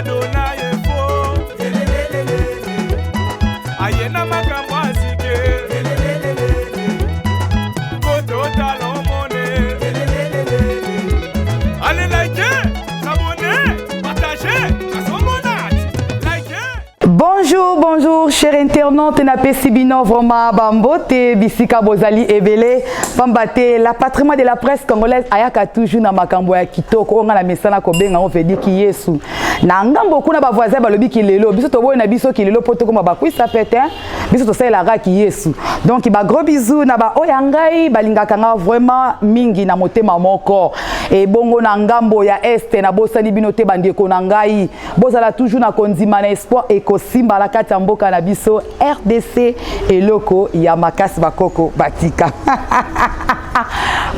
Adonai fo ayena makambo asike koto talomone allez liker s'abonner partager Bonjour, chers internautes, Napesibino, vraiment, Bambote, Bisika Bozali, Ebele, Bambate, la patrimoine de la presse congolaise, Ayaka toujours na makambo ya kitoko, on a la messana kobenga, on fait dire qui yesu. Nanga beaucoup na ba voisin balobi ki lelo, biso to boy na biso ki lelo poto ko ba kui ça pète, biso to la ra ki yesu. Donc ba gros bisous na ba oyangai, balingaka nga vraiment mingi na motema moko. Et bongo na ngambo ya este na bosani binote bandeko na ngai, bozala toujours na kondima na espoir et Simba la kati mboka na biso RDC et loko ya makasi bakoko batika.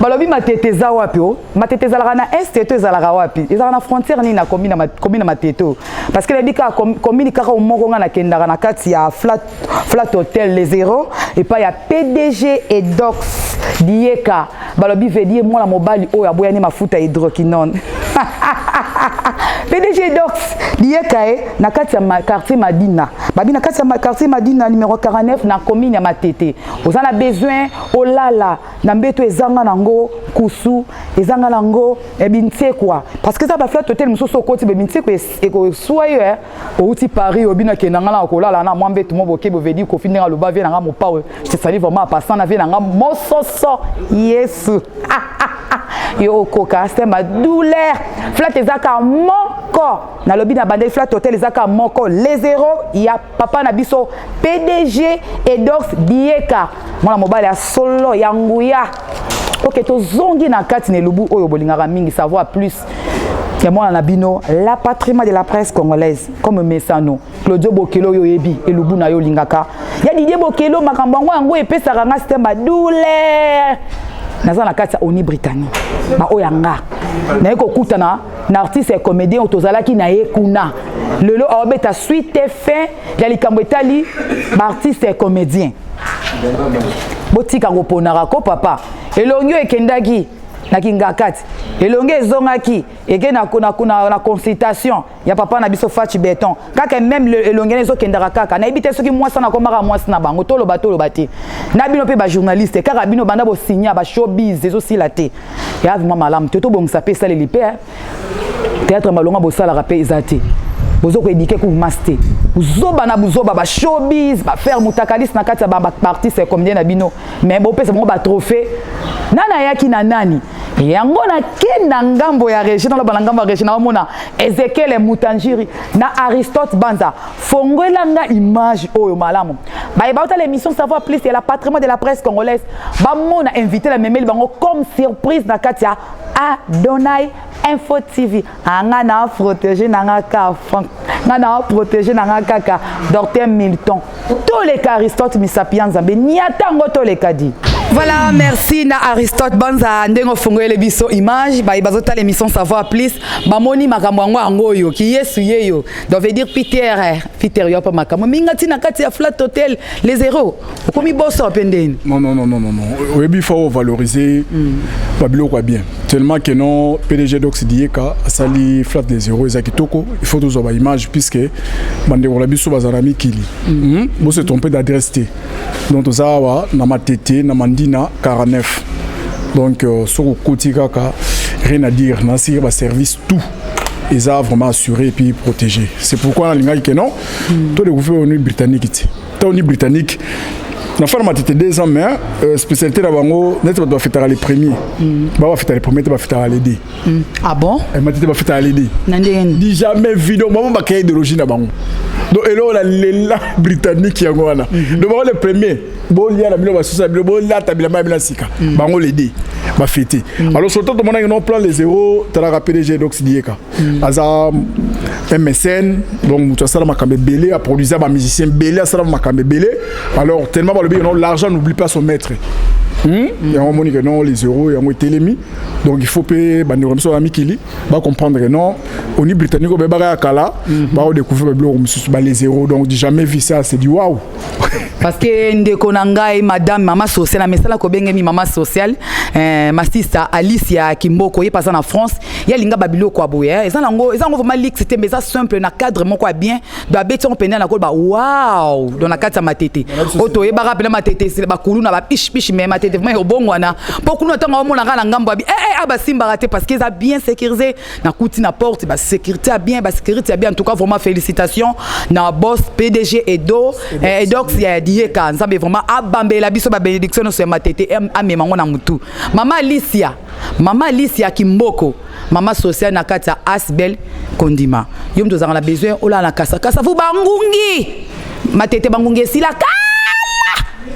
Balobi mateteza wapi o? Mateteza la na est to ezala wapi? Ezala na frontière ni na commune mateto. Parce que les bika commune kaka moko nga na kendaka na kati ya flat hotel les zéros et pas ya PDG et Dox Dieka. Balobi veut dire moi la mobile o ya boyani mafuta hydroquinone. PDG Dox Dieka na kati ya quartier Madina. Babi na kati ya quartier Madina numéro 49 na commune ya Matete. Vous en avez besoin olala na mbeto ezanga nango kusu ezanga nango ebintie quoi. Parce que ça ba flat hotel musoso koti be bintie ko eko soye au uti Paris obina kenanga na kolala na mwambe tout mobo kebo vedi ko finira lo ba vie na mo pa. Je te salue vraiment passant na vie na mososo Yesu. Yo koka c'est ma douleur. Flat ezaka moko na lobi na bande flat hotel ezaka moko les zéros il y a papa na biso PDG et Dox Dieka mwana mobile ya solo ya nguya. OK to zongi na kati ne lubu oyo bolingaka mingi savoir plus ya mwana na bino la patrimoine de la presse congolaise comme Messano Claudio Bokelo yo yebi elubu na yo lingaka ya Didier Bokelo makambo yango epesaka nga système douleur naza na kati ya Oni Britannique ba oyanga na eko kutana na artiste et comédien otozalaki na ye kuna lelo obeta suite fin ya likambo etali ba artiste et comédien botika ngoponaka ko papa elongio ekendaki na kingakati elonge ezongaki eke na consultation ya papa na biso Fachi Beton kaka même elonge ezokendaka kaka na ebite soki mwasa na komaka mwasi na bango toloba te na bino pe ba journaliste kaka bino banda bo signer ba showbiz ezosila te ya vraiment malamu te to bongisa pe sala lipe théâtre malonga bo sala rapé ezate bozo ko éduquer ku master buzoba na buzoba ba showbiz ba faire mutakalis na kati ya ba artiste comédien na bino mais bo pesa mo ba trophée nana yaki na nani yango na kenda ngambo ya région na ngambo ya région na mona Ezekiel Mutanjiri na Aristote Banza fongola nga image oyo malamu ba ebauta l'émission savoir plus et la patrimoine de la presse congolaise ba mona invité la memeli bango comme surprise na kati ya Adonai Info TV anga na protéger nanga ka nga na protéger nanga kaka Dr Milton tous les Aristote Misapianza be niatango tous les kadi. Voilà, merci na Aristote Banza ndengo fongole biso image ba ibazota l'émission savoir plus ba moni makambo yango yo ki yesu yeyo donc veut dire Peter yo pa makambo mingati na kati ya flat hotel les zéros komi bosso pendeni non oui faut valoriser babilo quoi bien tellement que non PDG Dox Dieka sali flat des zéros ezakitoko il faut toujours ba image puisque bande ko la biso bazarami kili bo se tromper d'adresse donc ça va na matete na Mandina 49 donc sur le côté kaka rien à dire na ba service tout ils ont vraiment assuré et puis protégé c'est pourquoi on a dit que non tous les gouvernements britanniques britannique na forme matete 2 ans mais spécialité la bango net doit faire les premiers ba faire les premiers ba faire les deux ah bon matete ba faire les deux dit jamais vidéo maman ba kay idéologie na bango donc et là la britannique ya ngwana donc les premiers bon il y a la bilo ba sosa bilo bon la tabila ma bila sika bango les deux ba fêter alors surtout tout monde on plan les zéros tu la PDG Dox Dieka aza MSN donc tu as ça makambe belé a produire ba musicien belé ça makambe belé alors tellement le bien l'argent n'oublie pas son maître Il y a un moment que non, les euros, il y a un télémi. Donc il faut payer, il va comprendre que non, au niveau britannique, on va découvrir les euros. Donc jamais vu ça, c'est du waouh. Parce que Ndekonanga et madame, maman sociale, mais ça là, mi maman sociale, ma sister Alicia Kimboko, il passe en France, il y a l'inga babilo quoi boya. Et ça vraiment lik, c'était mais ça simple, na cadre mon quoi bien. Doit bête on peine na quoi waouh, dans la carte ma tété. Auto et bara pena ma tété, c'est ba kulu na ba piche mais ma tété vraiment au bon wana. Beaucoup de temps on na la ngambo abi aba simba raté parce qu'ils a bien sécurisé na kuti na porte, ba sécurité a bien, en tout cas vraiment félicitations na boss PDG Edo Edox ya dieka nzambe vraiment abambe la biso ba bénédiction sur ma tété amemango na mutu. Maman Alicia Kimboko, maman sociale na kati ya Asbel Kondima. Yom tozanga la besoin ola na kasa vous bangungi. Ma tété bangungi si la kala.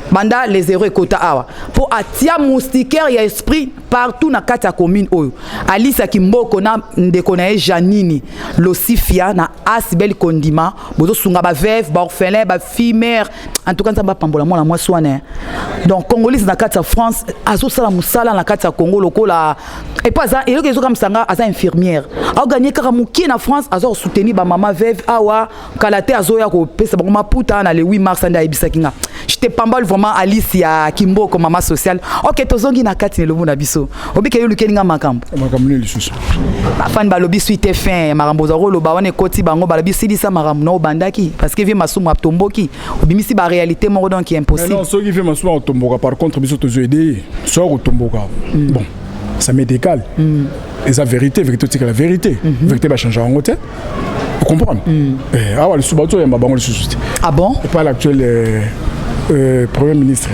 Banda les héros kota awa pour atia moustiquaire ya esprit partout na kati ya commune oyo. Alicia Kimboko na ndekona Janini Losifia na Asbel Kondima bozo sunga ba veuve ba orphelin ba fille mère en tout cas ça va pambola moi la moi soane. Donc congolais na kati ya France azo sala musala na kati ya Congo lokola et pas ça et le kezo comme sanga asa infirmière a gagné karamuki na France azo soutenir ba maman veuve awa kalate azo ya ko pesa ba maputa na le 8 mars anda ebisa kinga. J'étais pambol vraiment Alicia Kimboko maman sociale. OK tozongi na kati le mona biso. Obike yo lukeninga makambo. Makambo ni lisusu. Ba fan ba lobi suite fin marambo za rolo ba wane koti bango ba lobi silisa marambo no bandaki parce que vie masumu atomboki. Obimisi ba réalité mo donc qui est impossible. Non, ceux qui fait masumu atomboka par contre biso tozo aider. Soit atomboka. Bon, ça me décale. Et la vérité c'est que la vérité. Vérité va changer en côté. Vous comprenez? Ah ouais, le sous-bateau, il y a un banc de sous-bateau. Ah bon? Et pas l'actuel Premier ministre.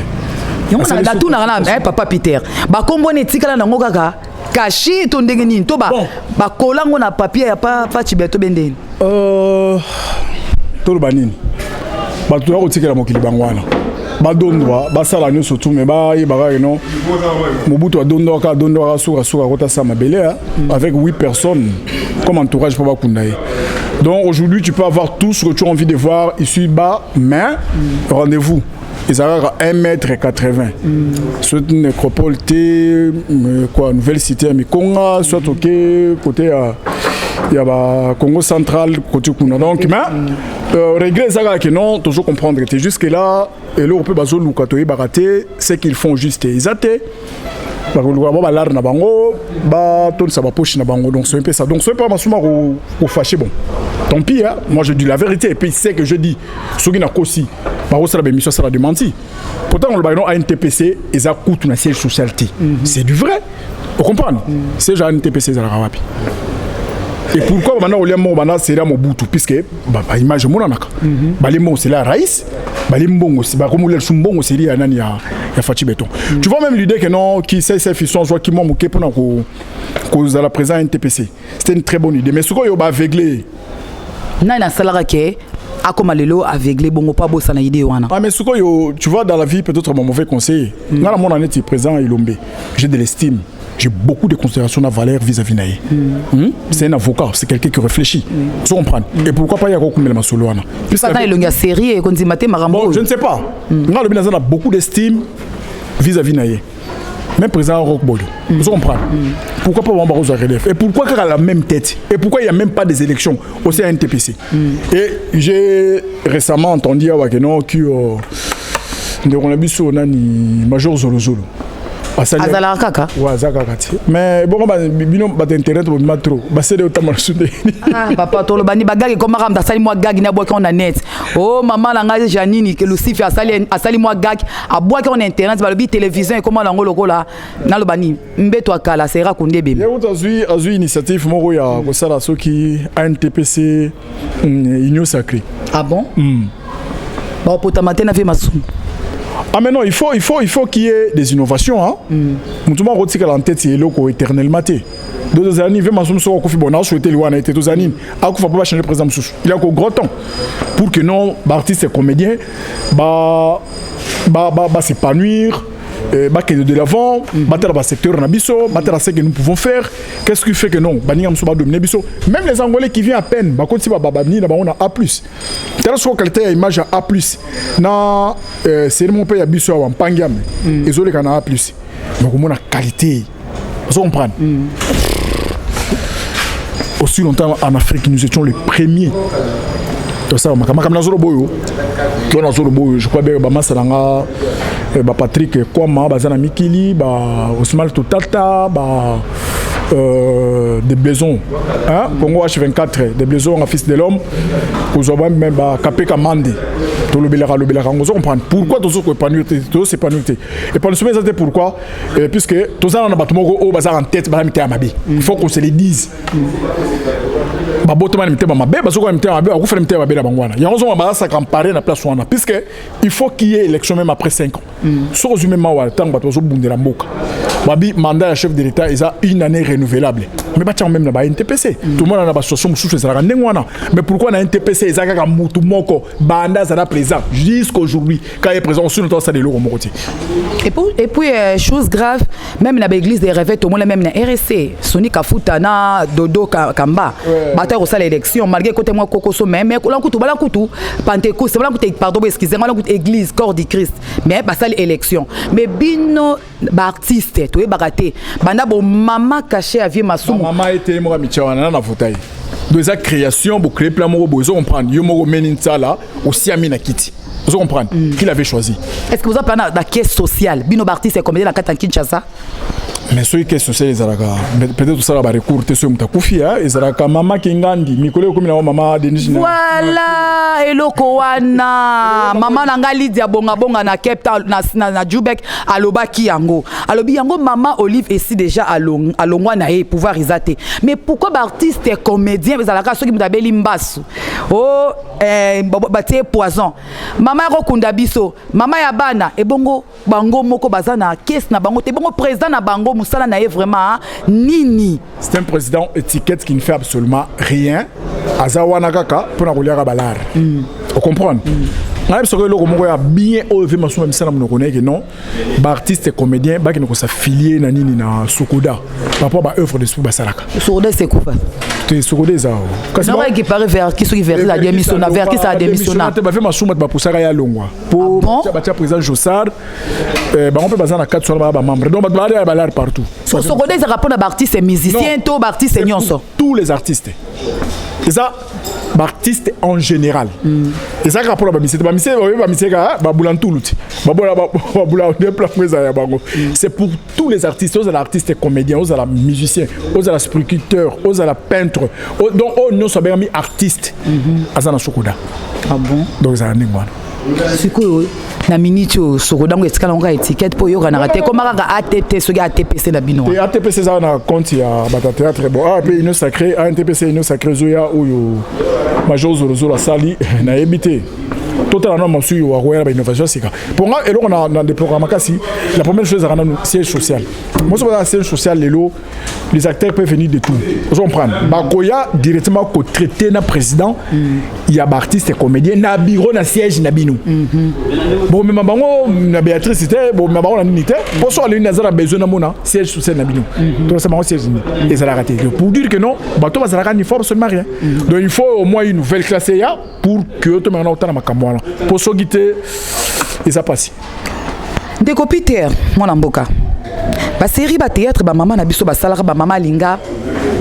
La tour n'a rien, papa Peter. Bah, comme on est tika na ngokaka, kashi ton dengeni, to ba, bah, kolango na papier, y a pas chibeto benden. Tout le banin. Bah, tout le monde tika la mokili bangwana. Bah, dondwa, bah, ça la nuit surtout, mais bah, y baga non. Mobutu a dondwa, soura, rota sa mabele, avec 8 personnes comme entourage pour Bakundaï. Donc aujourd'hui, tu peux avoir tout ce que tu as envie de voir ici bas, mais rendez-vous. Ils arrivent à 1,80 m. Soit une nécropole, quoi, nouvelle cité à Mikonga, soit côté il y a Congo central, côté Kuna. Donc, mais regret, c'est non, toujours comprendre. Jusque là, et là, on peut baser le baraté, c'est qu'ils font juste. Ils attaquent. Donc c'est un peu ça. Donc c'est pas ma fâché bon. Tant pis, hein? Moi je dis la vérité et puis c'est que je dis ce qui n'a qu'aussi ça la démenti. Pourtant on le bail à NTPC et ça coûte une siège socialité. C'est du vrai. Vous comprenez? C'est genre NTPC ça la rapi. Et pourquoi maintenant on l'aime maintenant c'est là mon boutou puisque image mon anaka. Les mots c'est la raïs. Les mbongo c'est comme le chumbongo c'est là nani ya Fati Beton. Tu vois même l'idée que non qui c'est ces fissons soit qui m'ont moqué pendant cause à la présence NTPC. C'était une très bonne idée mais ce qu'on y a aveuglé. Nana salara ke akomalelo aveuglé bongo pas bossa na idée wana. Ah mais ce qu'on tu vois dans la vie peut-être mon mauvais conseil. Dans mon année présent Ilombe. J'ai de l'estime. J'ai beaucoup de considération à valeur vis-à-vis naïe. C'est un avocat, c'est quelqu'un qui réfléchit. Tu comprends? Et pourquoi pas y a beaucoup de solo? Il série et quand bon, je ne sais pas. On a beaucoup d'estime vis-à-vis naïe. Même président Rockboy. Tu comprends? Pourquoi pas on va relève? Et pourquoi il a la même tête? Et pourquoi il n'y a même pas des élections au CNTPC? Et j'ai récemment entendu que on a vu sur Major Zolo Zolo. Azala kaka. Ouais, Zaka. Mais bon, bino internet ba trop. Ba c'est de autant marcher. Ah papa to le bani bagagi comme ram da sali moi gagi na bois qu'on a net. Oh maman la ngaje Janini que Lucifer asali moi gagi a bois qu'on a internet ba le bi télévision et comment la ngolo là na le bani mbeto akala sera konde bébé. Et vous avez initiative moko ya ko sala soki NTPC union sacrée. Ah bon? Bon potamate na fait masou. Ah mais non, il faut qu'il y ait des innovations. Hein? Tout le monde retire en tête c'est loco éternellement. 2 années, il va sur Kofi Bonard, souhaiter le one été 2 années. Akoufa pas changer président sous. Il y a encore gros temps pour que non, artistes et comédiens s'épanouir battre de l'avant, battre dans le secteur nabiso, battre dans ce que nous pouvons faire. Qu'est-ce qui fait que non, Bani Amso va dominer biso. Même les Angolais qui viennent à peine, bah quand si babani là on a A+. Telle soit qualité image à A+. Na c'est mon pays à biso en Pangam. Ils ont les canaux A+. Donc on a qualité. Vous comprenez? Aussi longtemps en Afrique, nous étions les premiers. Tout ça, je crois bien que Patrick Kwama, Bazana Mikili, Ousmane Toutata, des Blaisons, hein? Congo H24, des Blaisons en fils de l'homme, vous avez même Kapé Kamandi, tout le Bélara, on comprend pourquoi tout ça c'est pas nuité. Et pour le sommet, c'était pourquoi, puisque tout ça, on a battu au bazar en tête, il faut qu'on se le dise. Puisque il faut qu'il y ait élection même après 5 ans. Ce résumé, le mandat de chef de l'État est une année renouvelable. Mais pas même dans NTPC. Tout le monde a une situation sous mais pourquoi dans NTPC ils ont mutu moko banda ça présent jusqu'aujourd'hui quand il est présent sur notre stade de l'eau et puis chose grave même dans l'église des rêves tout le monde même dans RSC Soni Kafuta na Dodo Kamba bataille au salle élection malgré côté moi kokoso mais kulankutu Pentecôte pardon excusez-moi église corps du Christ mais ba salle élection mais bino ba artiste to e baraté banda bo mama caché à vie masumu maman était moi michawana na votaille deux création pour créer plein moko bozo comprendre yo moko meninza là aussi amina kiti vous comprenez qu'il avait choisi. Est-ce que vous avez parlé de la caisse sociale bino artiste est combien la carte en Kinshasa? Mais ce qui est social, peut-être tout ça va recourter sur Mtakufia, et ça va maman Kingandi, Mikolo comme la maman Denis. Voilà, eloko wana, maman nangali dia bonga bonga na Cape Town na Jubek alobaki yango. Alobi yango maman Olive ici déjà alongwa na e pouvoir isate. Mais pourquoi artiste et comédien mais alaka ceux qui m'abeli mbasu. Oh batie poison. Maman Rokunda biso, maman ya bana e bongo bango moko bazana caisse na bango te bongo président na bango musala na vraiment nini. C'est un président étiquette qui ne fait absolument rien. Azawana kaka pour na koliaka balar. Vous comprenez? Même si le a bien élevé ma somme ça nous connaît que non artiste et comédien qui ne s'affilier na nini na Sokoda par rapport à œuvre de Souba Salaka. Sokoda c'est quoi? C'est Sokoda ça. Non qui paraît vers qui vers la démission vers qui ça démissionné. Ba fait ma somme ba poussaka ya longwa. Pour ba président Jossard on peut baser na 4 sur ba membre. Donc ba aller balar partout. Sokoda ça répond à artiste et musicien to artiste et nyonso. Tous les artistes. Et ça artistes en général. Et ça rapport à c'est pour tous les artistes, aux artistes et comédiens, aux musiciens, aux sculpteurs, aux peintres, donc nous sommes bien mis artistes à Sokoda. Ah bon? Donc ça c'est quoi na minute Sokoda ngo etikala ngo étiquette po yoka na raté comme aka ATT ce gars ATPC na bino. Et ATPC ça na compte ya bata théâtre bon ah puis une sacré ATPC une sacré zoya ou major Zoro Sali na habité totalement monsieur wa roya ba innovation c'est pour moi et là on a des programmes kasi la première chose c'est siège social. Moi c'est pas siège social les acteurs peuvent venir de tout. Vous comprenez? Bakoya directement ko traiter na président il y a artiste et comédien na bureau na siège na bino. Bon mais bango na Béatrice c'était bon mais bango na unité pour ça les nazara besoin na mona siège social na bino. Donc c'est bango siège et ça l'a raté. Pour dire que non bato ba ça ni force seulement rien. Donc il faut au moins une nouvelle classe ya pour que tout maintenant autant na makamwana. Pour so guiter et ça passe. Ndeko Peter mwana mboka. Ba série ba théâtre ba maman na biso ba salaka ba maman linga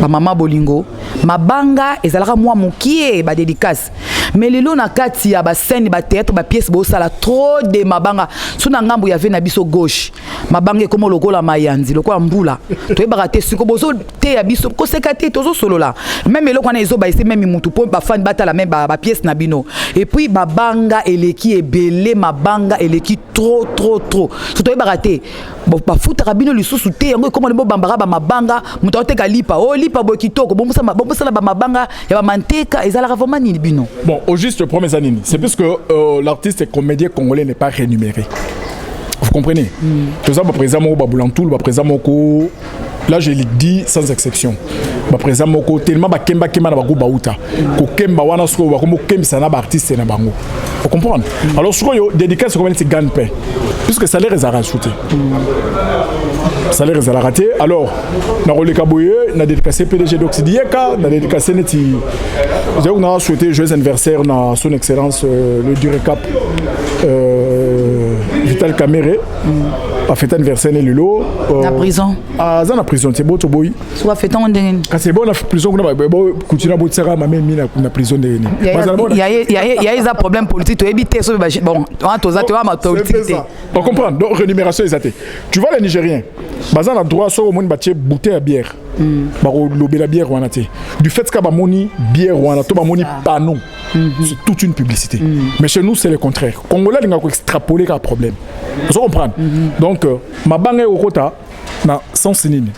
ba maman bolingo mabanga ezalaka mwa mokie ba dédicace mais lelo na kati ya ba scène ba théâtre ba pièce bo sala trop de mabanga suna ngambo ya ve na biso gauche mabanga comme lokola mayanzi lokola mbula to ebaka te siko bozo te ya biso ko sekate tozo solo la même eloko na ezo ba ese même mutu po ba fan batala même ba pièce na bino et puis mabanga eleki ebele mabanga eleki trop so to ebaka te ba futa kabino lisusu te yango comme le bambara ba mabanga mutu oteka lipa o lipa bo kitoko bombusa ba mabanga ya ba manteka ezala vraiment ni bino. Bon, au juste premier anime, c'est parce que l'artiste et comédien congolais n'est pas rémunéré. Vous comprenez? Tout ça, par exemple, au Baboulantoul, par exemple, là je le dis sans exception. ba président moko tellement ba kemba na bango bauta ko kemba wana soko ba komo kembisa na ba artiste na bango. Vous comprenez? Alors soko yo dédicace comme c'est gagne pain puisque salaire est à rajouter. Salaire est à rater. Alors na roleka boye na dédicacé PDG d'Oxidieka, na dédicacé neti on a souhaité joyeux anniversaire na son excellence le Durecap Vital Caméré a fait anniversaire le lot na prison. Ah, ça na prison c'est beau to boy. Soit fait on ndenge. Quand c'est bon la prison on va continuer à botser ma même na prison de ni. Il y a un problème politique to éviter so bon, on toza to ma politique. On comprend. Donc rémunération exacte. Tu vois les Nigériens, bazan a droit sur au monde bâtir bouteille à bière. Baro lobé la bière wana té. Du fait que ba moni bière wana to ba moni panneau. C'est toute une publicité. Mais chez nous c'est le contraire. Congolais il y a extrapoler un problème. Vous comprenez? Donc ma banque au kota na sens nini.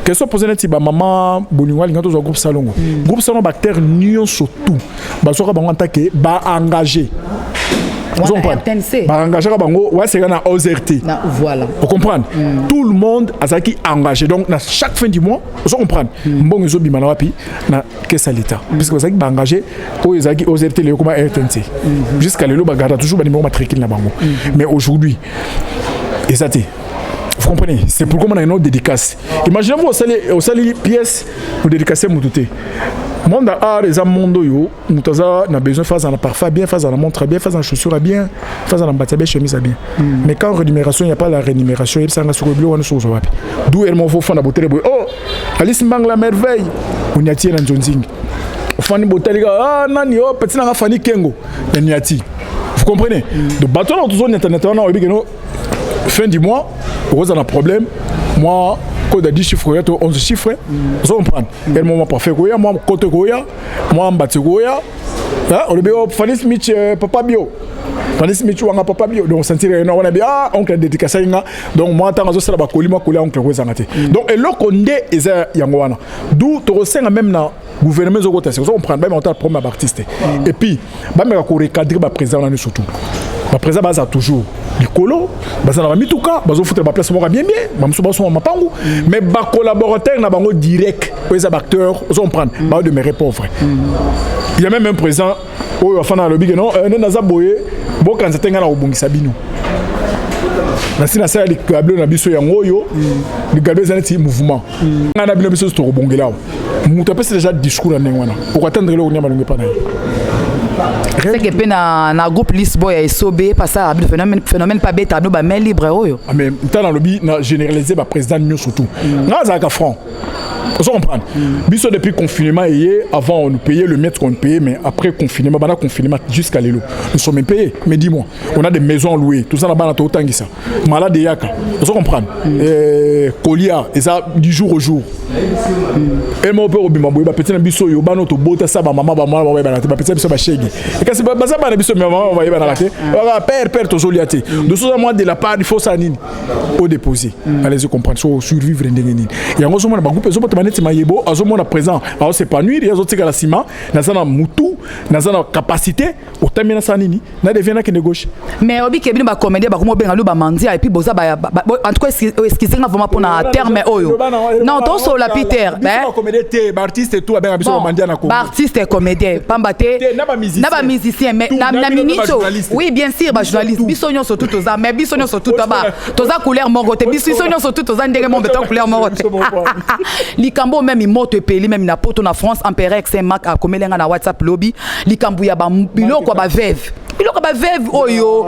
Question posée neti ba maman boninga linga to zo groupe salongo. Groupe salon bactère nion surtout. Ba soka bango attaquer ba engagé. Vous comprenez? Ba engagé ka bango ouais c'est na OZRT. Voilà. Vous comprenez? Tout le monde a ça qui engagé. Donc na chaque fin du mois, vous comprenez? Bon ezo bimana wapi na caisse à l'état. Parce que ça qui ba engagé au ezaki OZRT le comme RTNC. Jusqu'à lelo ba garda toujours ba numéro matricule na bango. Mais aujourd'hui exacté. Vous comprenez? C'est pourquoi on a une autre dédicace. Imaginez-vous au sali pièce pour dédicacer Moutouté. Monde a les amondo yo, Moutaza n'a besoin de faire un parfum bien, faire un montre bien, faire un chaussure bien, faire un bâtiment chemise bien. Mais quand rémunération, il n'y a pas la rémunération, il y a un sur le bleu, on est sur le wapi. D'où elle m'en faut faire la beauté. Oh, Alice Mbang la merveille. On y a tiré dans Johnzing. Fanny Botali, ah nani oh petit nanga Fanny Kengo, on y a tiré. Vous comprenez? Donc bateau dans tout zone internet, on a oublié que fin du mois, on a un problème. Moi, quand on a 10 chiffres, 11 chiffres, vous comprenez? Elle m'a pas fait quoi, moi, côté quoi, moi, m'batti quoi. On le dit, Fanny Smith, papa bio. Fanny Smith, on a papa bio. Donc, on sentit, on a dit, ah, oncle a dédicacé, donc moi, tant que ça, la colis, moi, colis, oncle, vous avez donc, et là, qu'on est, ils ont yangoana. D'où, tu ressens même dans gouvernement de côté, on prend même en tant que premier artiste. Et puis, bah, mais on recadrer le président là surtout. Le président basa toujours du colo, basa na mituka, bazo foutre ba place moko bien bien, ba muso baso mapangu, mais ba collaborateur na bango direct, les acteurs, on prend, ba demeurer pauvre. Il y a même un président au fana lobby non, na za boye, bo kan zetenga na obungisa bino. Na sina sa li kablo na biso ya ngoyo, li kablo zaneti mouvement. Na bino biso to robongela. Muto pese déjà discours na ngwana. Ko attendre le onyama longue pa na. C'est que na groupe Lisboa ya SOB passa phénomène pas bête no ba main libre oyo. Ah mais tant dans lobby na généraliser ba président nous surtout. Na za ka franc. Vous comprenez? Biso depuis confinement avant on nous payait le mètre qu'on payait mais après confinement bana confinement jusqu'à l'élo. Nous sommes payés mais dis-moi, on a des maisons louées, tout ça là bas na to tangisa. Malade yaka. Vous comprenez? Colia et ça du jour au jour. Et mon père obima boy ba petit na biso yo bana to bota ça ba maman ba moi ba ba petit biso ba shegi. Et quand c'est baza ba na biso maman on va y ba na raté. Père to soliaté. De ce moi de la part il faut ça nini au déposer. Allez-y comprendre so survivre ndengeni. Yango so mo na ba groupe so maneti mayebo azomona présent alors c'est pas nuit les autres c'est la ciment na sana mutu na sana capacité otamina sana nini na devient na kene gauche mais obi ke bino ba comédien ba komo benga lu ba mandia et puis boza ba en tout cas est-ce nga vraiment pour na terme oyo non to so la Peter ba comédien te ba artiste et tout ba biso mandia na ko ba artiste et comédien pambate na ba musicien mais na minito oui bien sûr ba journaliste biso nyo surtout toza mais biso nyo surtout ba toza couleur mongote biso nyo surtout toza ndenge mon beton couleur mongote likambo même imoto epeli même na poto na France Amperex Mac a komelenga na WhatsApp lobby likambo ya ba biloko ba veuve biloko ba veuve oyo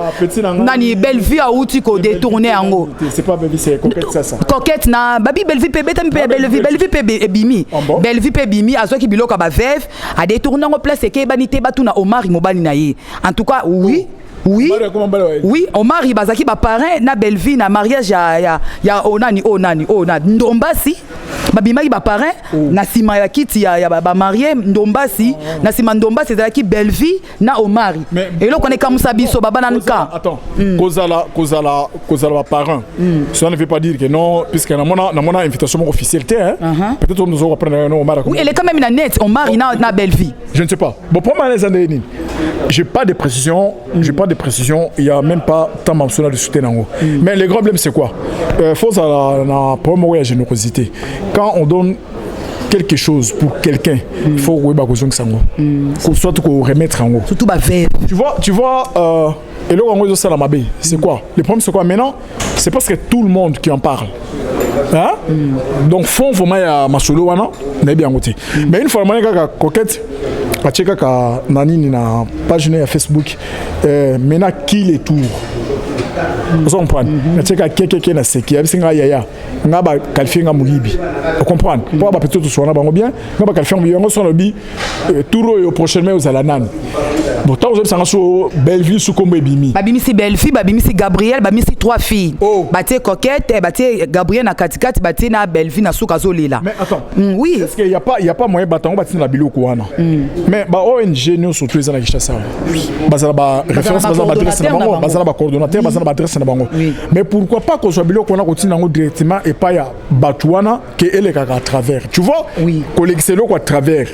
nani belle vie a outi ko détourner yango c'est pas belle vie c'est coquette ça coquette na babi belle vie pebe tam belle vie pebe bimi belle vie pebe bimi azoki biloko ba veuve a détourner en place ke banité batuna Omar Mobali na ye en tout cas oui oui, oui, Omar Ibazaki ba parrain na Belleville na mariage ya onani Ndombasi babima ba parrain na sima ya kiti ya ba marié Ndombasi na sima Ndombasi ezalaki Belleville na Omar et là on est comme ça biso baba nanka attends kozala ba parrain ça ne veut pas dire que non puisque na mona invitation officielle peut-être nous allons prendre Omar oui elle est quand même na net Omar na Belleville je ne sais pas bon pour moi les années j'ai pas de précision il n'y a même pas tant mentionné de soutien en haut. Mais le grand problème c'est quoi? Faut ça la générosité. Quand on donne quelque chose pour quelqu'un, il faut que soit remettre en haut. Surtout ma veille. Tu vois, et là, on ça la mabé. C'est quoi? Le problème, c'est quoi maintenant? C'est parce que tout le monde qui en parle. Hein? Donc, fond, vraiment, il y a ma solo, mais bien côté. Mais une fois, il y a coquette. A checker ka nani na page na Facebook mena qui les tours vous comprenez na checker quelqu'un na seki ya bisinga yaya nga ba qualifier nga muyibi vous comprenez pour ba peut-être soit na bango bien nga ba qualifier muyibi ngo so bi tour au prochainement aux alanan bon tant vous avez sur Belleville sous comme bimi babimi si Belleville babimi si Gabriel babimi si 3 filles batie coquette batie Gabriel na katikati batie na Belleville na suka zolela mais attends oui est-ce qu'il y a pas moyen batango batie na biloko wana mais ba ONG nous surtout les ana Kinshasa bazala ba référence bazala ba adresse na bango bazala ba coordonnateur bazala ba adresse na bango mais pourquoi pas qu'on soit biloko wana continue nango directement et pas ya batuana que elle kaka à travers tu vois collecter loko à travers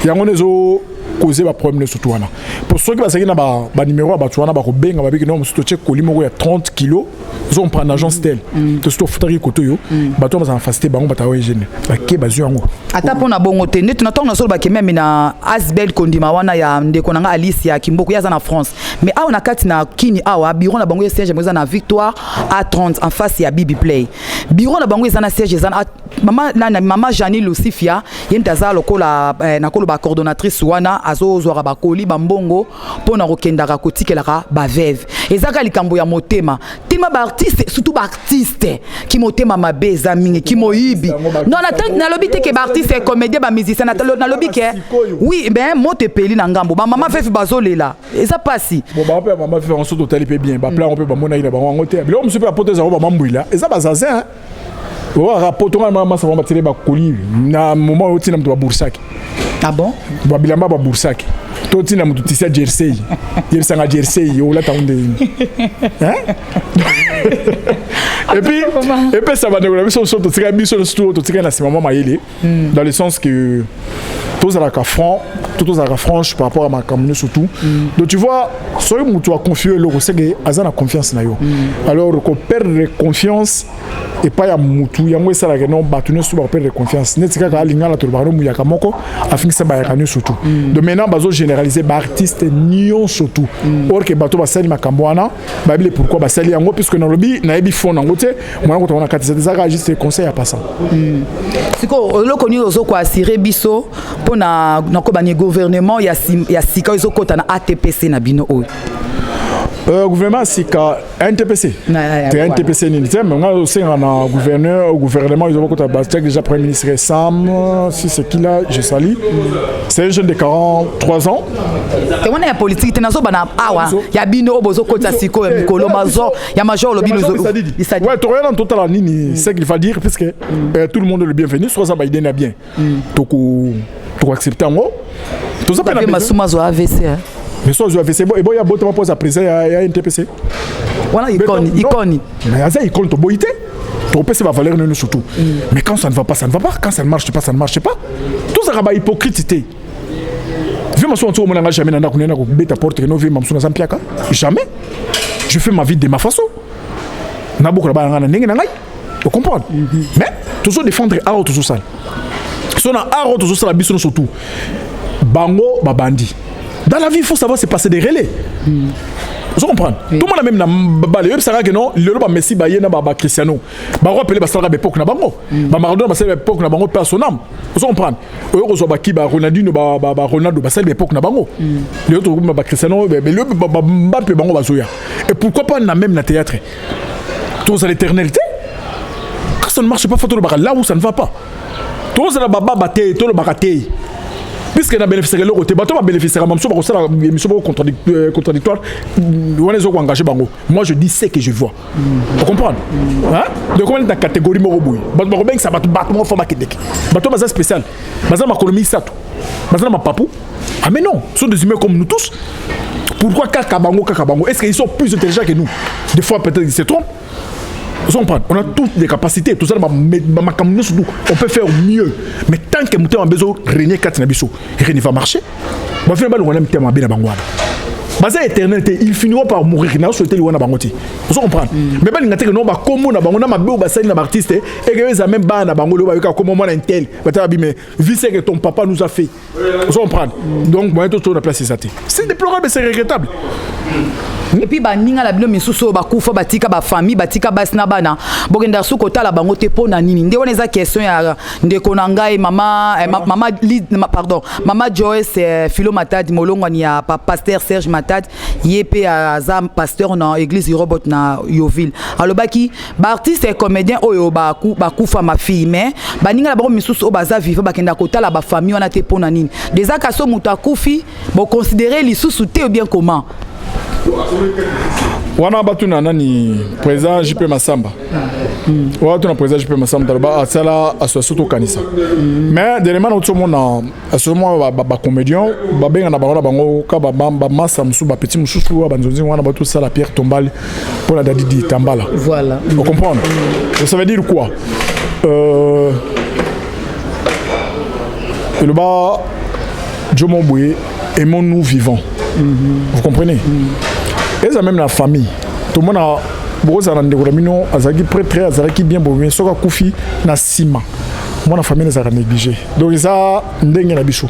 yango nezo causer ba problème surtout wana pour ceux qui bazaki na ba numéro ba tuana ba ko benga ba biki no musuto check kolimo ya 30 kg zo on prend agence tel to sto futari kotoyo ba to bazana facilité bango ba ta ONG ba bazu yango ata pona bongo te net na tonga solo ba ke même na Asbel Kondima wana ya ndeko nanga Alicia Kimboko ya za na France mais awa na kati na kini awa bureau na bango siège moza na Victoire A30 en face ya Bibi Play bureau na bango za na siège za mama Jani Lucifia yenta za lokola na kolo ba coordonnatrice wana azozwaka bakoli bambongo pona kokendaka kotikelaka baveve ezaka likambo ya motema tima ba artiste surtout ba artiste ki motema mabe za mingi ki moyibi non na lobi te ke ba artiste comédien ba musicien na lobi ke oui ben mote peli na ngambo ba mama fefi bazolela eza pasi bon ba pe mama fefi on saute tali pe bien ba plan on peut ba mona ila ba ngote bilo monsieur pa poter za ba mambuila eza bazazin wa rapport on mama ça va battre ba koli na moment où tina mtu ba bursaki ah bon ba bilamba ba bursaki to tina mtu tisia jersey yebisanga jersey o la taunde hein et puis ça va dérouler sur to tika biso sur to tika na c'est maman mayele dans le sens que tous à la franche par rapport à ma commune surtout donc tu vois soyez mutu a confier le resege azana confiance na yo alors qu'on perd confiance et pas ya mutu ya moi ça la non batune sur perdre confiance netika ka linga la tolbaro mu ya kamoko afin ça ba ya kanu surtout de maintenant bazo généraliser ba artiste nion surtout or que bato ba sali makambo wana ba bile pourquoi ba sali yango puisque na lobi na yebi fond na ngote moi ko tona kati ça juste conseil à passant siko lo connu ozo ko assurer biso pona na ko bani gouvernement ya sika ozo kota na ATPC na bino o gouvernement sika NTPC NTPC ni mais on a aussi un gouvernement ils ont beaucoup de déjà premier ministre Sam si c'est qui là je salue c'est un jeune de 43 ans et on est politique tenazo bana awa ya bino obozo kota siko ya mikolo mazo ya major lo bino ouais tu regardes en total nini c'est qu'il faut dire parce que tout le monde est le bienvenu soit ça ba idée na bien toko accepter en haut tout ça peut masumazo AVC mais soit je vais c'est bon et bon il y a beaucoup de pose à présent il y a NTPC voilà icône mais ça icône to boité to PC va valeur nous surtout mais quand ça ne va pas quand ça ne marche pas tout ça va hypocrite viens m'asseoir sur mon langage jamais nana kunena ko beta porte que no viens m'asseoir na zampiaka jamais je fais ma vie de ma façon na beaucoup là ngana ndenge ngai tu comprends mais toujours défendre art toujours ça son art toujours ça la biso surtout bango babandi. Dans la vie, il faut savoir se passer des relais. Vous comprenez? Tout le monde a même na le ça que non, le ba Messi ba yena ba Cristiano. Ba rappeler ba sala ba époque na bango. Ba Maradona ba sala époque na bango personnel. Vous comprenez? Eux zo ba ki ba Ronaldinho ba Ronaldo ba sala époque na bango. Le autre ba Cristiano le ba Mbappé bango ba zoya. Et pourquoi pas na même na théâtre? Tous à l'éternité. Quand ça ne marche pas, faut le ba là où ça ne va pas. Tous à la baba baté, tout le baraté. Puisque na bénéficier le côté bateau va bénéficier même sur ça émission contradictoire on les ont engagé bango moi je dis ce que je vois vous comprenez hein de comment dans catégorie moroboui bateau ben ça bateau format Québec bateau bazar spécial bazar ma colonie ça tout bazar ma papou ah mais non sont des humains comme nous tous pourquoi kakabango est-ce qu'ils sont plus intelligents que nous des fois peut-être ils se trompent. On a toutes les capacités, tout ça, on peut faire mieux. Mais tant que nous avons besoin de régner 4 nabiso, rien ne va marcher. On va faire un thème à Benabangouada. baza éternité ils finiront par mourir na souhaiter le wana bangoti vous comprenez mais ba ngate que non ba komo na bango na mabe ba sali na artiste et que eza même ba na bango le ba ka comme moi na intel ba mais vu ce que ton papa nous a fait vous comprenez donc moi tout na place c'est déplorable c'est regrettable. Et puis baninga la bino misusu bakufa batika ba famille batika basina bana bokenda su kota la bango te pona nini nde wana eza question ya ndeko na ngai mama Joyce Philo Matadi molongwani ya pasteur Serge Matadi yepe aza pasteur na église robot na Yoville alobaki ba artiste et comédien oyo bakufa ma fille mais baninga la bango misusu o baza vivre bakenda kota la ba famille wana te pona nini déjà kaso mutu akufi bo considérer lisusu te ou bien comment wana batu na nani président JP Massamba watu na président JP Massamba taloba asala association to kanisa mais dernièrement autre monde association ba comédien ba benga na bango ka ba massa musu ba petit musu ba nzonzi wana batu sala Pierre Tombal pour la Dadi Tambala voilà vous comprenez ça veut dire quoi le bas Jomo Boué aimons-nous vivants. Vous comprenez? Et ça même la famille. Tout le monde a beaucoup de gens azaki prêtre azaki bien bon mais soka kufi na sima. Moi la famille les a négligé. Donc ça ndenge na bicho.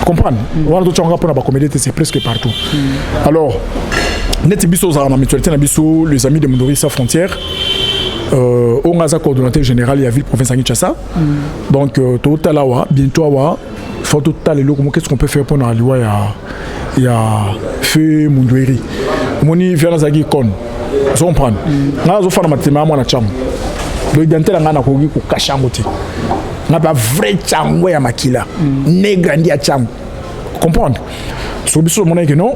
Comprendre? Voilà tout changa pour la comédie c'est presque partout. Alors net biso za na mutualité na biso les amis de Mondori sans frontières. On a un coordonnateur général de la ville province de Kinshasa. Donc tout à l'heure bientôt faut tout à l'heure qu'est-ce qu'on peut faire pour la loi il y a fait Mondoueri moni vient dans la con vous comprenez là je fais matema moi na cham donc identité nga na ko cacher ngoti na ba vrai chango ya makila nègre ndi ya chango comprendre so biso mon que non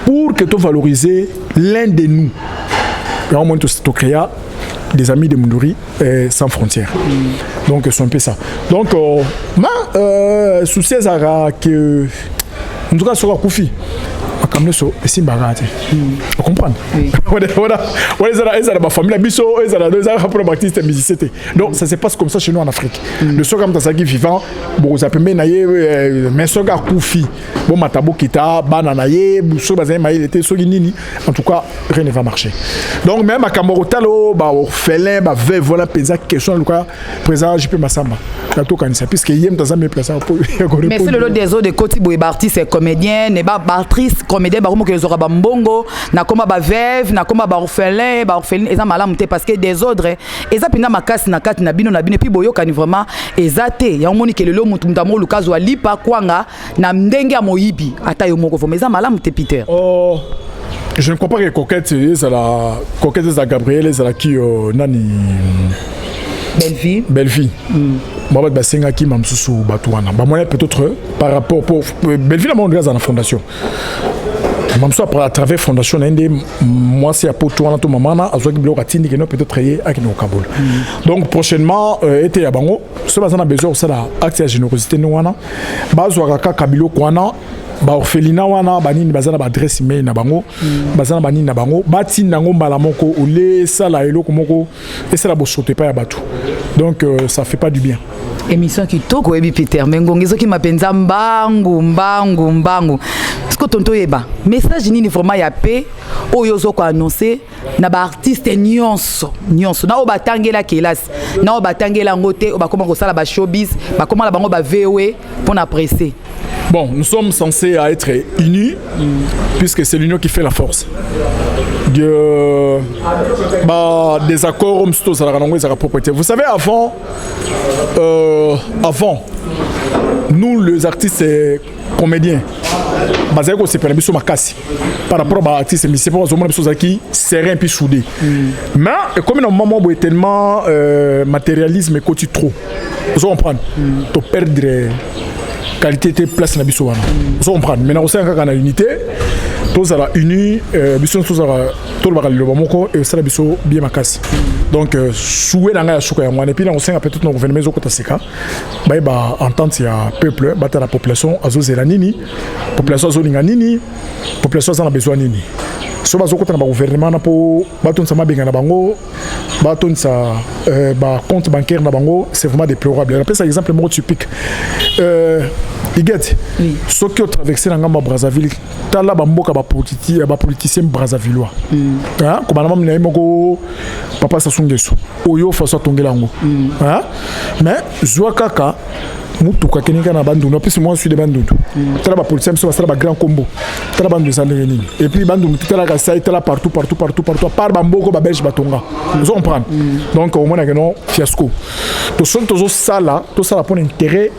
pour que tu valoriser l'un de nous et au moins tu créer des amis de Mondori sans frontières. Donc c'est un peu ça. Donc souci que en tout cas sur la Koufi comme ça c'est bagate. Vous comprenez? Voilà ma famille la biso pour Baptiste musicien. Donc ça se passe comme ça chez nous en Afrique. Le soir comme ça qui vivant bon ça peut menayer mais soga Koufi bon matabo kita bananaye so bazin maï était so nini en tout cas rien ne va marcher. Donc même à Kamorotalo ba orphelin ba veuve voilà pensa question le cas présent JP Massamba. La to kanisa puisque yem dans mes places pour mais c'est le lot des autres de Koti Boy artiste comédien ne ba actrice comédien ba que les aura ba mbongo na koma ba veuve na koma ba orphelin eza malamu te parce que des autres eza pinga makasi na kati na bino puis boyoka ni vraiment eza te ya omoni que le mutu ndamo lukazo alipa kwanga na ndenge ya moyibi ata yo moko fo mais eza malamu te Peter. Oh je ne crois pas que coquette c'est la coquette de Gabriel c'est la qui nani Belle-Fille. Moi ba senga ki mamsusu batuana ba moyen peut-être par rapport pour Belle-Fille na mon gaz dans la fondation. Même ça à travers fondation moi c'est à Potoana to mamana azoki bloka tindi que non peut-être travailler avec nos Kaboul. Donc prochainement été à bango ce bazana besoin ça la acte de générosité no wana bazwa ka kabilo kwana ba orphelina wana banini bazana ba adresse email na bango bazana banini na bango batinda ngo mbala moko ole sala eloko moko et ça la bosote pas ya batu. Donc ça fait pas du bien. Émission qui toko ebi Peter mengongezo ki mapenza mbangu ce que tonto yeba message nini vraiment ya paix oyo zo ko annoncer na ba artiste nyonso na obatangela kelas na obatangela ngote obakoma ko sala ba showbiz bakoma la bango ba VOE pour na presser. Bon, nous sommes censés être unis puisque c'est l'union qui fait la force. Des accords vous savez avant nous les artistes comédiens par rapport aux artistes mais c'est pas vraiment chose qui serein puis soudé mais comme un moment où tellement matérialisme et côté trop vous comprenez to perdre qualité de place na biso wana vous comprenez maintenant aussi en a unité tous à la unis biso tous à tout le bagage moko et ça la biso bien makasi donc souhait na ya suka ya mwana et puis on sait peut-être nos gouvernements zo kota seka ba entente ya peuple bata la population azozela nini population azolinga nini population za na besoin nini so bazo kota na ba gouvernement na po batonsa mabenga na bango batonsa ba compte bancaire na bango c'est vraiment déplorable. Je rappelle ça exemple mot typique Igete. Ce qui ont traversé dans Gamba Brazzaville, t'as là bamboka ba politicien brazzavillois. Hein? Comme maman n'a moko papa Sassou Nguesso. Oyo façon tongelango. Hein? Mais Zouakaka mutuka keninga na bandu no plus moi je suis de bandu tala ba politicien so basala ba grand combo tala bandu za ndenge et puis bandu tala ka sai tala partout par bamboko ba belge batonga vous comprenez donc au moins non fiasco to son tozo sala to sala pour intérêt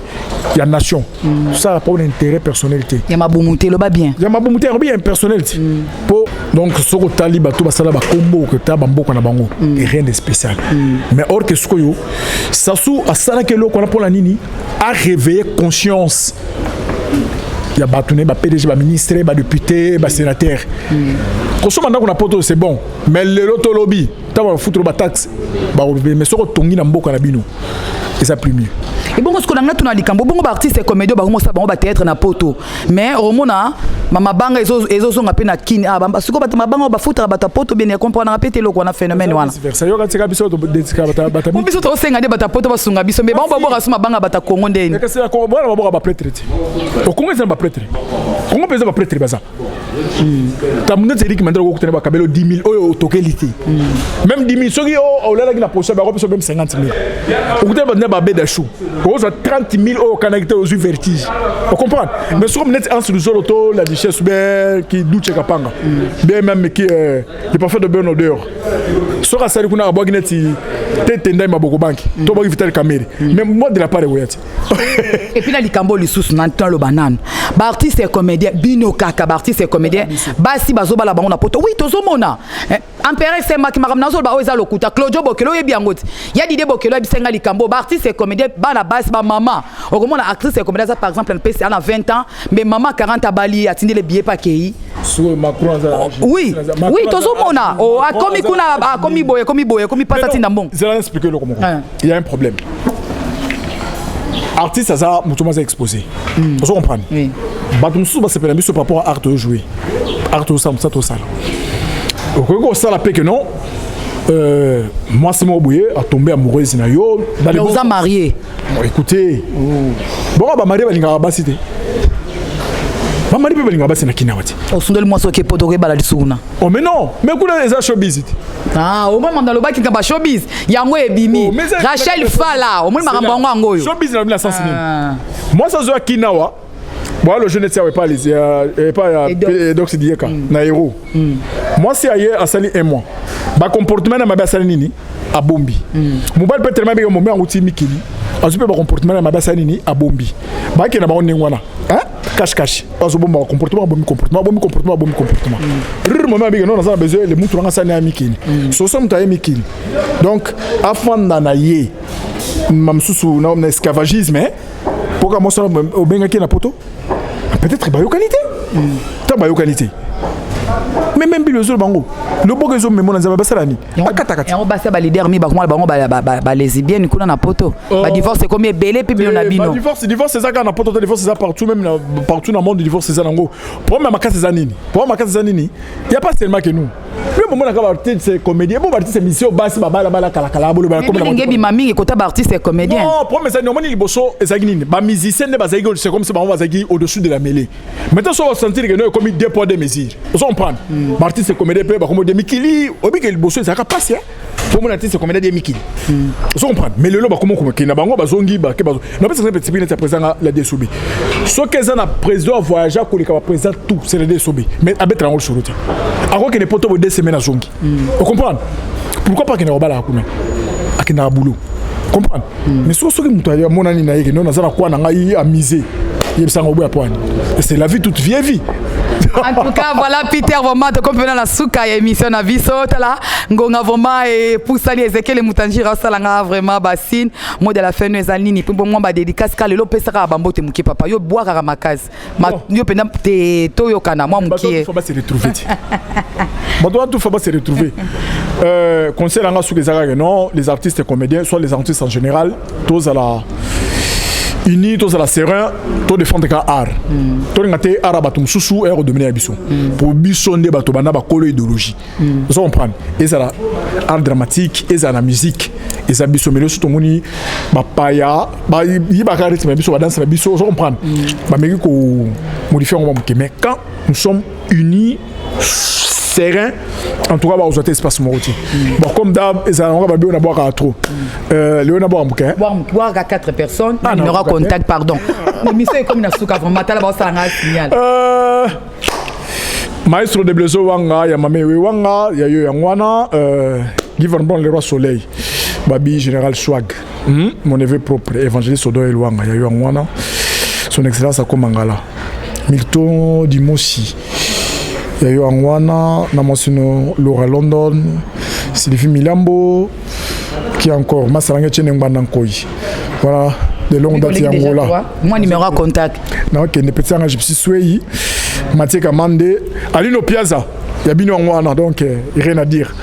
ya nation ça pour intérêt personnalité ya mabumuté lo ba bien ya mabumuté bien personnalité pour donc soko tali ba to basala ba combo que ta bamboko na bango et rien de spécial mais or que ce yo Sassou asala ke lo ko na pour la nini a réveillé conscience. Il y a batouné, PDG, ministre, député, sénateur. Consommateur qu'on a poto c'est bon, mais le loto lobby, tu vas foutre la taxe, mais ce qu'on tongi dans beaucoup na bino, et ça plus mieux. Et bon, ce qu'on a tout dans les camps, bon, artiste c'est comédien, bah comment ça, bon, théâtre na poto, mais au moment mama banga ezo sont appelés na kin ah bah ce qu'on bata mabanga ba foutre bata poto bien comprendre répéter le qu'on a phénomène wana. Ça yo ka tsika biso to detika bata. Bon biso to senga de bata poto ba sunga biso mais bon ba bo rasu mabanga bata Congo ndeni. Mais que c'est ko bona ba ba prêtre. Au Congo c'est ba prêtre. Congo pesa ba prêtre baza. Tamuna teri ki mandra ko tena ba kabelo 10 000 oyo tokelité. Même 10 000 soki o la la poche ba ko même 50 000. Au côté ba ba beda chou. Au 30 000 au connecté aux vertige. On comprend. Mais sur net en sur auto la richesse qui doute kapanga. Bien même qui est pas fait de bonne odeur. Sur la salle qu'on a boire net tenda ma boko bank. To ba vital caméra. Mais moi de la part de et puis là les cambo les sous n'entend le banane. Ba artiste et comédien bino kaka ba artiste et comédien basi bazoba la bango na poto. Oui tozo mona. Empéré c'est ma qui m'a ramené ba oza lokuta Claudio Bokelo ye bien ngoti. Ya dide Bokelo e bisenga li cambo ba artiste et comédien ba na base ba maman. Au moment la actrice et comédien par exemple un PC à 20 ans mais maman 40 à Bali a tindi les billets pas kei. Oui, oui, tozo mona. Oh, a komi kuna a komi boye komi pas tindi ndambon. Je vais expliquer le comment. Il y a un problème. Artiste ça mutumaza a exposé. Vous comprenez? Oui. Batumsu ba sepela biso par rapport à art de jouer. Art de ça tout ça. Au ça la paix que non. Moi c'est mon bouillé a tombé amoureuse na yo. Vous a marié. Écoutez. Bon ba marié ba linga ba cité. Ba marié ba linga ba na kinawati. Au sondel moi so ke potoke bala lisuna. Oh mais non, mais kuna les showbiz. Ah, au moment dans le bac ka showbiz, yango ebimi. Rachel Fala, au moment marambo ngo yo. Showbiz na bila sens ni. Moi ça zo kinawa. Bon le jeune était pas les pas donc c'est dieka na héros. Moi c'est ailleurs à sali un mois. Ba comportement na mabasa nini a bombi. Mobile peut tellement bien moment outi mikili. Azupe ba comportement na mabasa nini a bombi. Ba ke na ba onengwana. Hein? Cache. Parce que bon comportement. Le moment bien non on a besoin les moutou nga sani amikili. So somme ta amikili. Donc afan na ye mamsusu na esclavagisme pourquoi moi ça au benga ki na poto? Peut-être ba yo qualité. Ta ba yo qualité. Mais même le jour bango le beau que zo me mona zaba salani akatakati on ba ba leader mi ba comment ba lesbienne kuna na poto ba divorce comme belé puis bien na bino divorce c'est ça quand na poto divorce c'est ça partout même partout dans le monde divorce c'est ça nango pour ma makasi zanini il y a pas seulement que nous le moment na artiste c'est comédien bon artiste c'est mission basi ba bala kala bolo ba comme ngebi mami kota ba artiste c'est comédien non pour mais ça non moni liboso ezagini ba musicien ne ba zagi c'est comme si ba zagi au-dessus de la mêlée maintenant ça va sentir que nous comme deux poids deux mesures on comprend artiste c'est comédien peut ba comme de mikili obi que liboso ça ka passer pour mon artiste c'est comédien de mikili on comprend mais le lo ba comment que na bango ba zongi ba ke ba non parce que petit peu présent la desobi so que ça na président voyager ko le ka présent tout c'est le desobi mais abetra ngol churuti ako que ne poto 2 semaines à zongi on comprend pourquoi pas que na obala akuna akina boulot comprendre mais so que mutu ya monani na yeke non na za kwa na ngai amuser yebsanga obo ya poani c'est la vie toute vie en tout cas voilà Peter vraiment de compagnie la souka émission na biso tala ngonga vraiment et pour ça Ezekiel Mutanjira salanga vraiment bassine mot de la fin nous alini pour moi ba dédicace ka lelo pesaka bambote muki papa yo boire ka makaz yo pena te to yo kana moi muki faut pas se retrouver faut pas se retrouver conseil nga souka ezaka non les artistes et comédiens soit les artistes en général tous à la uni to la serein to défendre ka art to ngate art batum susu et redevenir abisso pour biso nde bato bana ba kolo idéologie vous comprenez et ça la art dramatique et ça la musique et ça biso melo surtout moni ba paya ba yiba ka rythme biso ba danse biso vous comprenez ba meki ko modifier on mais quand nous sommes unis serein en tout cas ba aux espace moroti bon comme d'hab et ça on va bien boire à trop Léon a boire bouquin boire à 4 personnes numéro contact pardon l'émission est comme na souka vraiment tala ba ça nga signal maestro de Blezo wanga ya mamewe wanga ya yo yangwana Giver Bon le roi soleil babi général Swag mon neveu propre évangéliste Odoel wanga ya yo yangwana son excellence akomangala Milton Dimosi ya yo angwana na mosino Laura London Sylvie Milambo qui encore Masarange Chenengba Nkoi voilà de longue date Angola moi numéro à contact na ok ne petit ange petit swei Mathieu Kamande Alino Piazza ya bino angwana donc rien à dire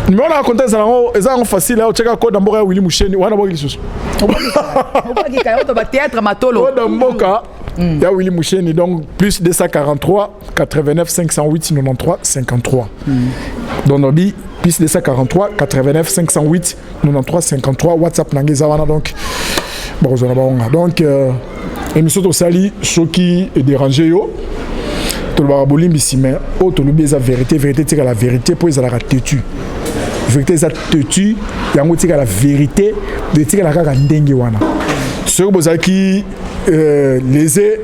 numéro à contact ça facile au checker code d'amboka Willy Musheni wana boki lisusu oba ki kayo to ba théâtre matolo code d'amboka ya Willy Musheni donc plus 243 89 508 93 53 donc Nobi plus 243 89 508 93 53 WhatsApp nangeza wana donc bozona baonga donc émission to sali soki et déranger yo to ba bolimbi mais o to lubi eza vérité tika la vérité pour eza la têtu vérité eza têtu yango tika la vérité de tika la kaka ndenge wana ce que bozaki lésé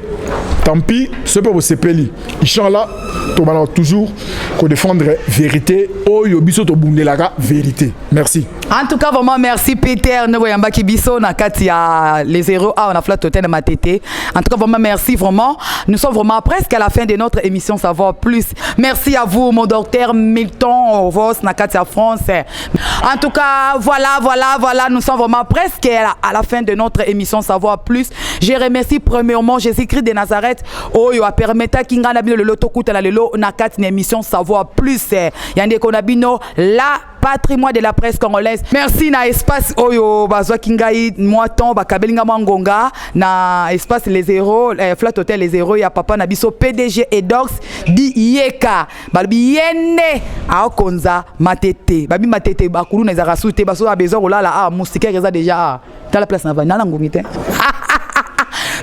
tant pis ce peut vous sepeli inchallah to bana toujours ko défendre vérité oyo biso to bundelaka vérité merci en tout cas vraiment merci Peter Nebo Yambaki biso na kati ya les héros on a flat total de ma tété en tout cas vraiment merci vraiment nous sommes vraiment presque à la fin de notre émission Savoir Plus merci à vous mon docteur Milton Vos na kati ya France en tout cas voilà nous sommes vraiment presque à la fin de notre émission Savoir Plus je remercie premièrement Jésus-Christ de Nazareth oyo a permettre kinga na bino le loto kutala lelo na kati na émission Savoir Plus yande konabino la patrimoine de la presse congolaise merci na espace oyo bazwa kingai moiton bakabelinga mangonga na espace les héros flat hotel les héros ya papa na biso PDG Edox di yeka balbi yende a konza matete babi matete bakulu na zaka sute baso a besoin olala musique reza déjà dans la place na vanala ngomite.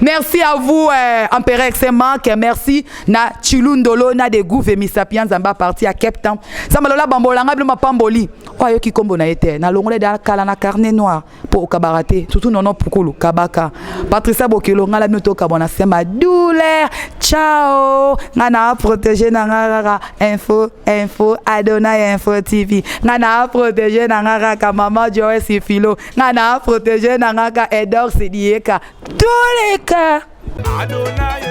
Merci à vous, Empereur Xemank. Merci na Chilundolo na de Gouve Misapian Zamba parti à Cape Town. Samalola Bambolanga Bluma Pamboli. Oyo ki kombo na été. Na longole da kala na carnet noir pour kabarate. Surtout nono pukulu kabaka. Patricia Bokelo ngala mioto kabona sema douleur. Ciao. Ngana protéger na ngara info Adonai Info TV. Ngana protéger na ngara ka mama Joe Sifilo. Ngana protéger na ngara Edor Sidieka. Tous les cas. Adonai